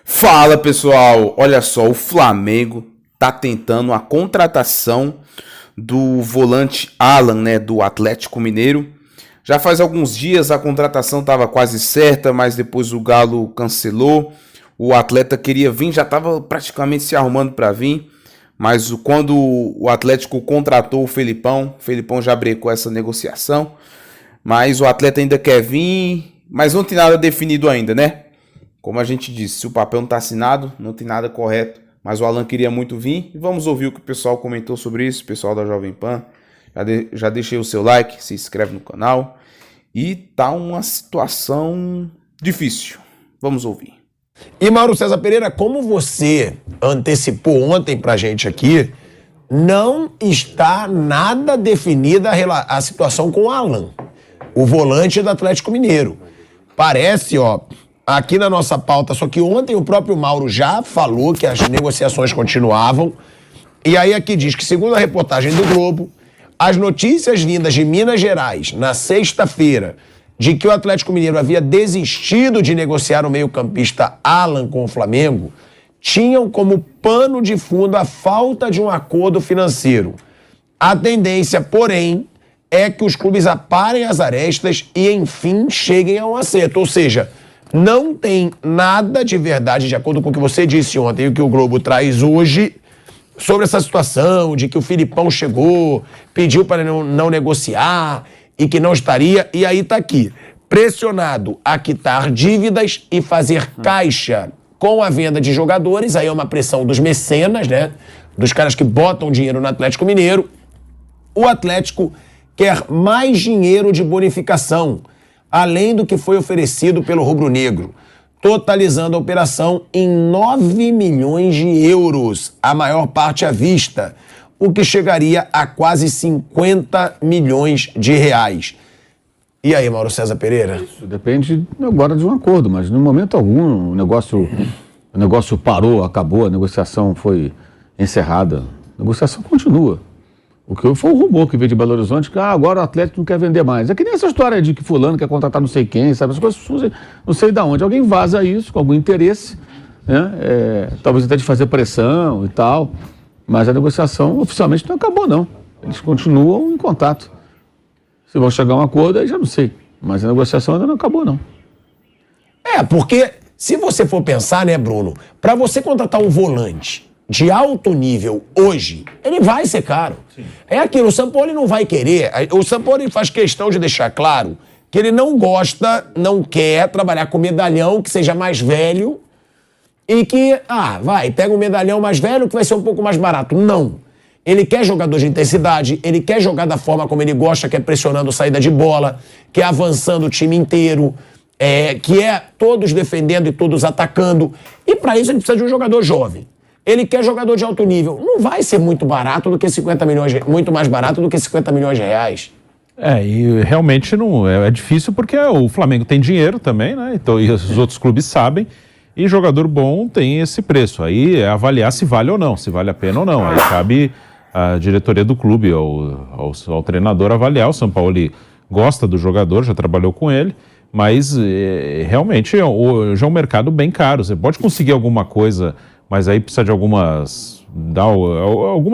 Fala pessoal, olha só, o Flamengo tá tentando a contratação do volante Alan, né, do Atlético Mineiro. Já faz alguns dias a contratação estava quase certa, mas depois o Galo cancelou. O atleta queria vir, já estava praticamente se arrumando para vir, mas quando o Atlético contratou o Felipão já brecou essa negociação. Mas o atleta ainda quer vir, mas não tem nada definido ainda, né? Como a gente disse, se o papel não está assinado, não tem nada correto. Mas o Alan queria muito vir. E vamos ouvir o que o pessoal comentou sobre isso, o pessoal da Jovem Pan. Já deixei o seu like, se inscreve no canal. E tá uma situação difícil. Vamos ouvir. E Mauro César Pereira, como você antecipou ontem pra gente aqui, não está nada definida a situação com o Alan, o volante do Atlético Mineiro. Parece, aqui na nossa pauta, só que ontem o próprio Mauro já falou que as negociações continuavam. E aí aqui diz que, segundo a reportagem do Globo, as notícias vindas de Minas Gerais na sexta-feira de que o Atlético Mineiro havia desistido de negociar o meio-campista Alan com o Flamengo tinham como pano de fundo a falta de um acordo financeiro. A tendência, porém, é que os clubes aparem as arestas e, enfim, cheguem a um acerto. Ou seja, não tem nada de verdade, de acordo com o que você disse ontem e o que o Globo traz hoje, sobre essa situação de que o Filipão chegou, pediu para não negociar e que não estaria, e aí tá aqui, pressionado a quitar dívidas e fazer caixa com a venda de jogadores. Aí é uma pressão dos mecenas, né? Dos caras que botam dinheiro no Atlético Mineiro. O Atlético quer mais dinheiro de bonificação, além do que foi oferecido pelo rubro-negro, totalizando a operação em 9 milhões de euros, a maior parte à vista, o que chegaria a quase 50 milhões de reais. E aí, Mauro César Pereira? Isso depende agora de um acordo, mas no momento algum o negócio parou, acabou, a negociação foi encerrada. A negociação continua. O que foi um rumor que veio de Belo Horizonte, que agora o Atlético não quer vender mais. É que nem essa história de que fulano quer contratar não sei quem, sabe? As coisas não sei de onde. Alguém vaza isso com algum interesse, né? Talvez até de fazer pressão e tal. Mas a negociação oficialmente não acabou, não. Eles continuam em contato. Se vão chegar a um acordo, aí já não sei. Mas a negociação ainda não acabou, não. Porque se você for pensar, né, Bruno, para você contratar um volante de alto nível hoje, ele vai ser caro. Sim. É aquilo, o Sampaoli não vai querer. O Sampaoli faz questão de deixar claro que ele não gosta, não quer trabalhar com medalhão que seja mais velho e que, pega um medalhão mais velho que vai ser um pouco mais barato. Não. Ele quer jogador de intensidade, ele quer jogar da forma como ele gosta, que é pressionando saída de bola, que é avançando o time inteiro, que é todos defendendo e todos atacando. E para isso ele precisa de um jogador jovem. Ele quer jogador de alto nível. Não vai ser muito barato do que 50 milhões, muito mais barato do que 50 milhões de reais. E realmente não é difícil porque o Flamengo tem dinheiro também, né? Então, e os outros clubes sabem. E jogador bom tem esse preço. Aí é avaliar se vale ou não, se vale a pena ou não. Aí cabe a diretoria do clube, ao treinador avaliar. O Sampaoli gosta do jogador, já trabalhou com ele, mas realmente já é um mercado bem caro. Você pode conseguir alguma coisa, mas aí precisa de algumas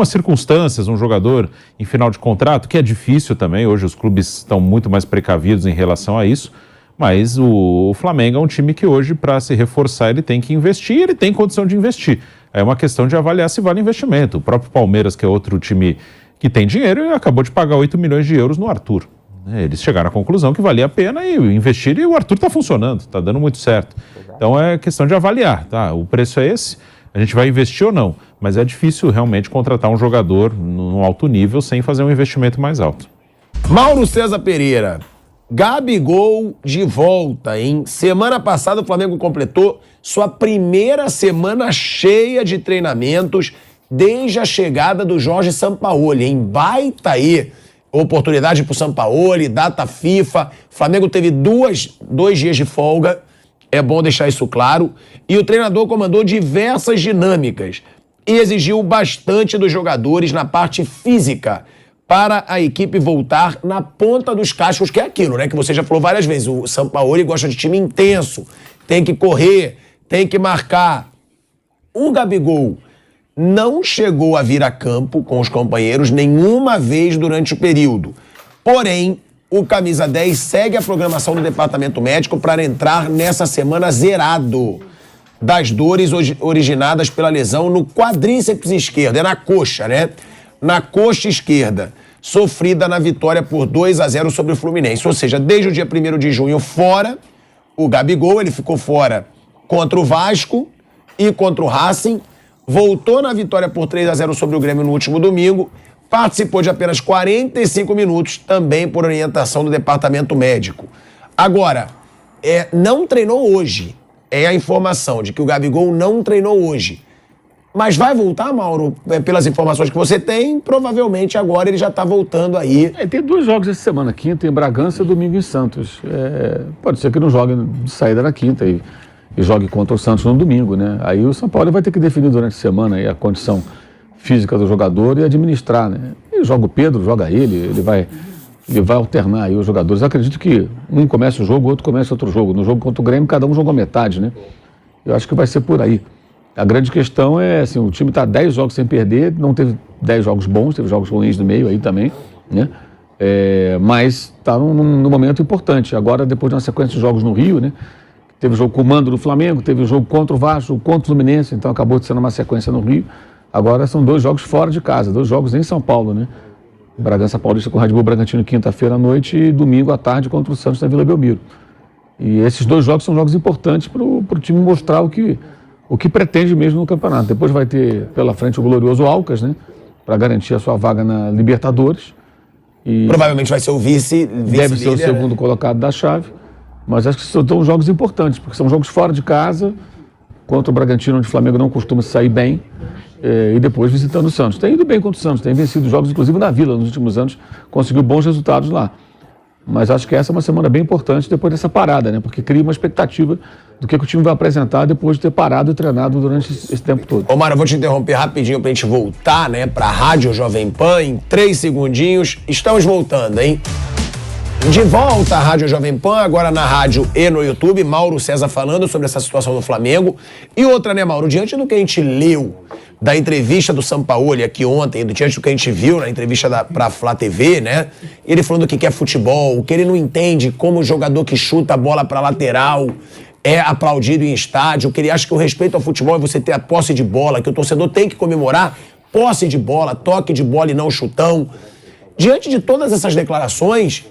circunstâncias, um jogador em final de contrato, que é difícil também. Hoje os clubes estão muito mais precavidos em relação a isso. Mas o Flamengo é um time que hoje, para se reforçar, ele tem que investir, ele tem condição de investir. É uma questão de avaliar se vale investimento. O próprio Palmeiras, que é outro time que tem dinheiro, acabou de pagar 8 milhões de euros no Arthur. Eles chegaram à conclusão que valia a pena investir, e o Arthur está funcionando, está dando muito certo. Então é questão de avaliar, tá? O preço é esse, a gente vai investir ou não. Mas é difícil realmente contratar um jogador no alto nível sem fazer um investimento mais alto. Mauro César Pereira. Gabigol de volta, hein? Semana passada o Flamengo completou sua primeira semana cheia de treinamentos desde a chegada do Jorge Sampaoli, hein? Baita aí oportunidade pro Sampaoli, data FIFA. O Flamengo teve dois dias de folga, é bom deixar isso claro. E o treinador comandou diversas dinâmicas e exigiu bastante dos jogadores na parte física, para a equipe voltar na ponta dos cascos, que é aquilo, né? Que você já falou várias vezes. O Sampaoli gosta de time intenso, tem que correr, tem que marcar. O Gabigol não chegou a vir a campo com os companheiros nenhuma vez durante o período. Porém, o camisa 10 segue a programação do departamento médico para entrar nessa semana zerado das dores originadas pela lesão no quadríceps esquerdo, é na coxa, né? Na coxa esquerda, sofrida na vitória por 2-0 sobre o Fluminense. Ou seja, desde o dia 1º de junho fora, o Gabigol, ele ficou fora contra o Vasco e contra o Racing, voltou na vitória por 3-0 sobre o Grêmio no último domingo, participou de apenas 45 minutos, também por orientação do departamento médico. Agora, não treinou hoje. É a informação de que o Gabigol não treinou hoje. Mas vai voltar, Mauro? Pelas informações que você tem, provavelmente agora ele já está voltando aí. Tem 2 jogos essa semana, quinta em Bragança e domingo em Santos. Pode ser que não jogue de saída na quinta e jogue contra o Santos no domingo, né? Aí o São Paulo vai ter que definir durante a semana aí a condição física do jogador e administrar, né? Ele joga o Pedro, joga ele vai alternar aí os jogadores. Eu acredito que um começa o jogo, o outro começa outro jogo. No jogo contra o Grêmio, cada um jogou metade, né? Eu acho que vai ser por aí. A grande questão é, assim, o time está 10 jogos sem perder, não teve 10 jogos bons, teve jogos ruins no meio aí também, né? Mas está num momento importante. Agora, depois de uma sequência de jogos no Rio, né? Teve o jogo com o Mando do Flamengo, teve o jogo contra o Vasco, contra o Fluminense, então acabou de ser uma sequência no Rio. Agora são 2 jogos fora de casa, 2 jogos em São Paulo, né? Bragança Paulista com o Red Bull Bragantino quinta-feira à noite e domingo à tarde contra o Santos na Vila Belmiro. E esses 2 jogos são jogos importantes para o time mostrar o que pretende mesmo no campeonato. Depois vai ter pela frente o glorioso Alcas, né? Para garantir a sua vaga na Libertadores. E provavelmente vai ser o vice deve ser o segundo colocado da chave. Mas acho que são jogos importantes, porque são jogos fora de casa, contra o Bragantino, onde o Flamengo não costuma sair bem, e depois visitando o Santos. Tem ido bem contra o Santos, tem vencido jogos, inclusive na Vila, nos últimos anos, conseguiu bons resultados lá. Mas acho que essa é uma semana bem importante depois dessa parada, né? Porque cria uma expectativa do que o time vai apresentar depois de ter parado e treinado durante esse tempo todo. Ô, Mário, eu vou te interromper rapidinho pra gente voltar, né, pra Rádio Jovem Pan, em 3 segundinhos. Estamos voltando, hein? De volta à Rádio Jovem Pan, agora na rádio e no YouTube, Mauro César falando sobre essa situação do Flamengo. E outra, né, Mauro, diante do que a gente leu da entrevista do Sampaoli aqui ontem, diante do que a gente viu na entrevista pra Flá TV, né, ele falando que quer futebol, que ele não entende como o jogador que chuta a bola pra lateral é aplaudido em estádio, que ele acha que o respeito ao futebol é você ter a posse de bola, que o torcedor tem que comemorar posse de bola, toque de bola e não chutão. Diante de todas essas declarações,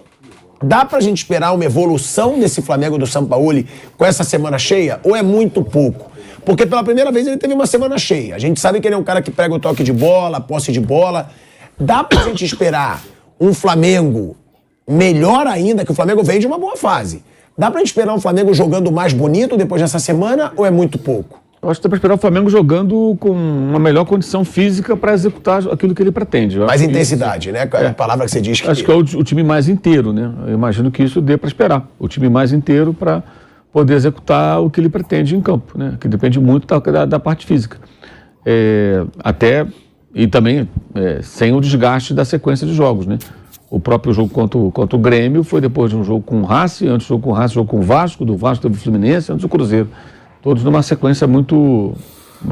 dá pra gente esperar uma evolução desse Flamengo do Sampaoli com essa semana cheia? Ou é muito pouco? Porque pela primeira vez ele teve uma semana cheia. A gente sabe que ele é um cara que prega o toque de bola, a posse de bola. Dá pra gente esperar um Flamengo melhor ainda, que o Flamengo veio de uma boa fase. Dá pra gente esperar um Flamengo jogando mais bonito depois dessa semana ou é muito pouco? Eu acho que dá para esperar o Flamengo jogando com uma melhor condição física para executar aquilo que ele pretende. Mais intensidade, né? É a palavra que você diz que... Acho que é o time mais inteiro, né? Eu imagino que isso dê para esperar. O time mais inteiro para poder executar o que ele pretende em campo, né? Que depende muito da parte física. E também sem o desgaste da sequência de jogos, né? O próprio jogo contra o Grêmio foi depois de um jogo com o Racing, antes do jogo com o Racing, jogo com o Vasco, do Vasco teve o Fluminense, antes do Cruzeiro. Todos numa sequência muito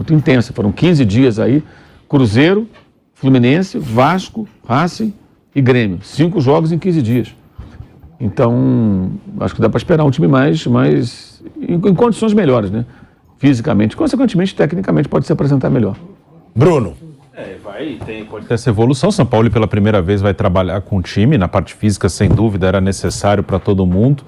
intensa. Foram 15 dias aí, Cruzeiro, Fluminense, Vasco, Racing e Grêmio. 5 jogos em 15 dias. Então, acho que dá para esperar um time mais em condições melhores, né? Fisicamente. Consequentemente, tecnicamente, pode se apresentar melhor. Bruno. Pode ter essa evolução. São Paulo, pela primeira vez, vai trabalhar com o time. Na parte física, sem dúvida, era necessário para todo mundo.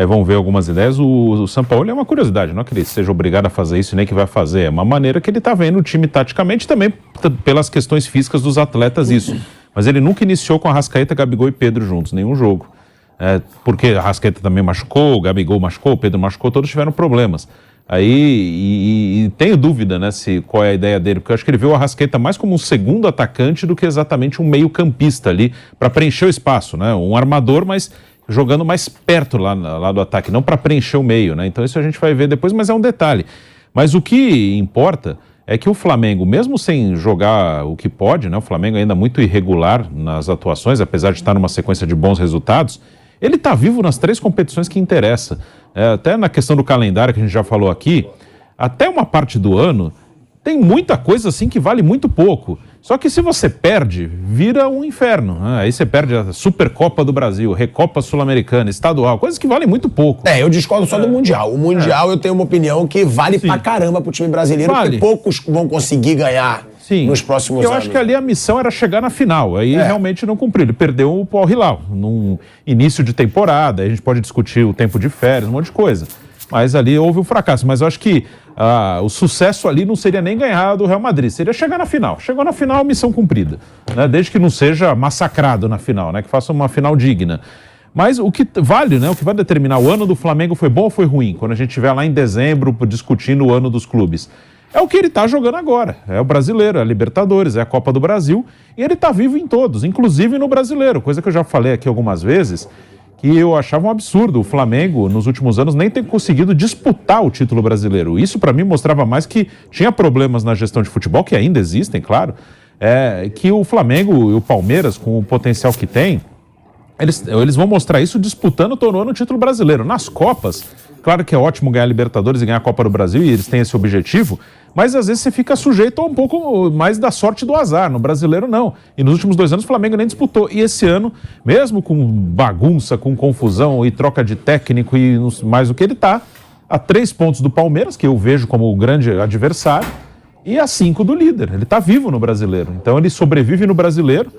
Vamos ver algumas ideias. O Sampaoli é uma curiosidade, não é que ele seja obrigado a fazer isso, nem que vai fazer. É uma maneira que ele está vendo o time taticamente, também pelas questões físicas dos atletas, isso. Mas ele nunca iniciou com Arrascaeta, Gabigol e Pedro juntos, nenhum jogo. Porque a Arrascaeta também machucou, o Gabigol machucou, o Pedro machucou, todos tiveram problemas. E tenho dúvida, né, qual é a ideia dele, porque eu acho que ele vê o Arrascaeta mais como um segundo atacante do que exatamente um meio-campista ali, para preencher o espaço, né? Um armador, mas jogando mais perto lá do ataque, não para preencher o meio, né? Então isso a gente vai ver depois, mas é um detalhe. Mas o que importa é que o Flamengo, mesmo sem jogar o que pode, né? O Flamengo ainda muito irregular nas atuações, apesar de estar numa sequência de bons resultados, ele está vivo nas 3 competições que interessa. Até na questão do calendário que a gente já falou aqui, até uma parte do ano, tem muita coisa assim que vale muito pouco. Só que se você perde, vira um inferno. Aí você perde a Supercopa do Brasil, Recopa Sul-Americana, Estadual, coisas que valem muito pouco. Eu discordo só do Mundial. O Mundial eu tenho uma opinião que vale pra caramba pro time brasileiro, porque poucos vão conseguir ganhar nos próximos anos. Eu acho que ali a missão era chegar na final, aí realmente não cumpriu. Ele perdeu o Al Hilal num início de temporada, aí a gente pode discutir o tempo de férias, um monte de coisa. Mas ali houve um fracasso. Mas eu acho que o sucesso ali não seria nem ganhar do Real Madrid, seria chegar na final. Chegou na final, missão cumprida. Né? Desde que não seja massacrado na final, né? Que faça uma final digna. Mas o que vale, né? O que vai determinar o ano do Flamengo foi bom ou foi ruim? Quando a gente estiver lá em dezembro discutindo o ano dos clubes. É o que ele está jogando agora. É o brasileiro, é a Libertadores, é a Copa do Brasil. E ele está vivo em todos, inclusive no brasileiro. Coisa que eu já falei aqui algumas vezes, que eu achava um absurdo o Flamengo, nos últimos anos, nem ter conseguido disputar o título brasileiro. Isso, para mim, mostrava mais que tinha problemas na gestão de futebol, que ainda existem, claro, que o Flamengo e o Palmeiras, com o potencial que tem, eles vão mostrar isso disputando o torneio no título brasileiro. Nas Copas, claro que é ótimo ganhar Libertadores e ganhar a Copa do Brasil, e eles têm esse objetivo, mas às vezes você fica sujeito a um pouco mais da sorte do azar. No brasileiro, não. E nos últimos 2 anos o Flamengo nem disputou. E esse ano, mesmo com bagunça, com confusão e troca de técnico e mais o que ele está, a 3 pontos do Palmeiras, que eu vejo como o grande adversário, e a 5 do líder. Ele está vivo no brasileiro. Então ele sobrevive no brasileiro,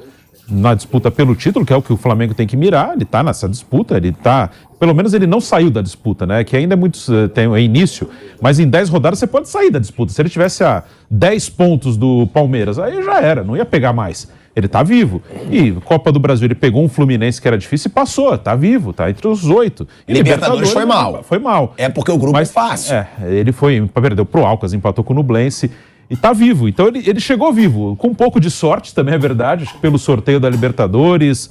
na disputa pelo título, que é o que o Flamengo tem que mirar. Ele está nessa disputa, pelo menos ele não saiu da disputa, né? Que ainda é início, mas em 10 rodadas você pode sair da disputa. Se ele tivesse a 10 pontos do Palmeiras, aí já era, não ia pegar mais. Ele está vivo. E Copa do Brasil, ele pegou um Fluminense que era difícil e passou, está vivo, está entre os 8. E Libertadores foi mal. Foi mal. É porque o grupo é fácil. Ele perdeu pro Alcas, empatou com o Nublense. E tá vivo, então ele chegou vivo, com um pouco de sorte também, é verdade, acho que pelo sorteio da Libertadores,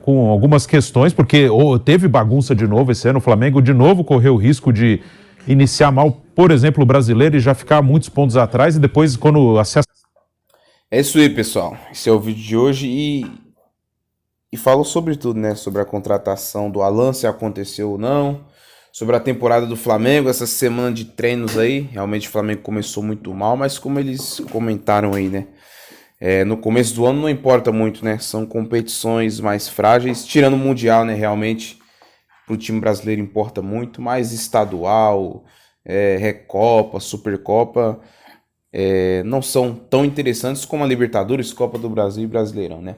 com algumas questões, porque teve bagunça de novo esse ano, o Flamengo de novo correu o risco de iniciar mal, por exemplo, o brasileiro e já ficar muitos pontos atrás e depois quando acessa... É isso aí, pessoal, esse é o vídeo de hoje e falo sobre tudo, né, sobre a contratação do Alan, se aconteceu ou não, sobre a temporada do Flamengo, essa semana de treinos aí. Realmente o Flamengo começou muito mal, mas como eles comentaram aí, né? No começo do ano não importa muito, né? São competições mais frágeis, tirando o Mundial, né? Realmente pro time brasileiro importa muito, mas estadual, Recopa, Supercopa, não são tão interessantes como a Libertadores, Copa do Brasil e Brasileirão, né?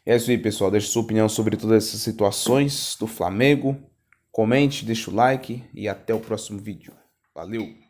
É isso aí, pessoal. Deixe sua opinião sobre todas essas situações do Flamengo. Comente, deixa o like e até o próximo vídeo. Valeu!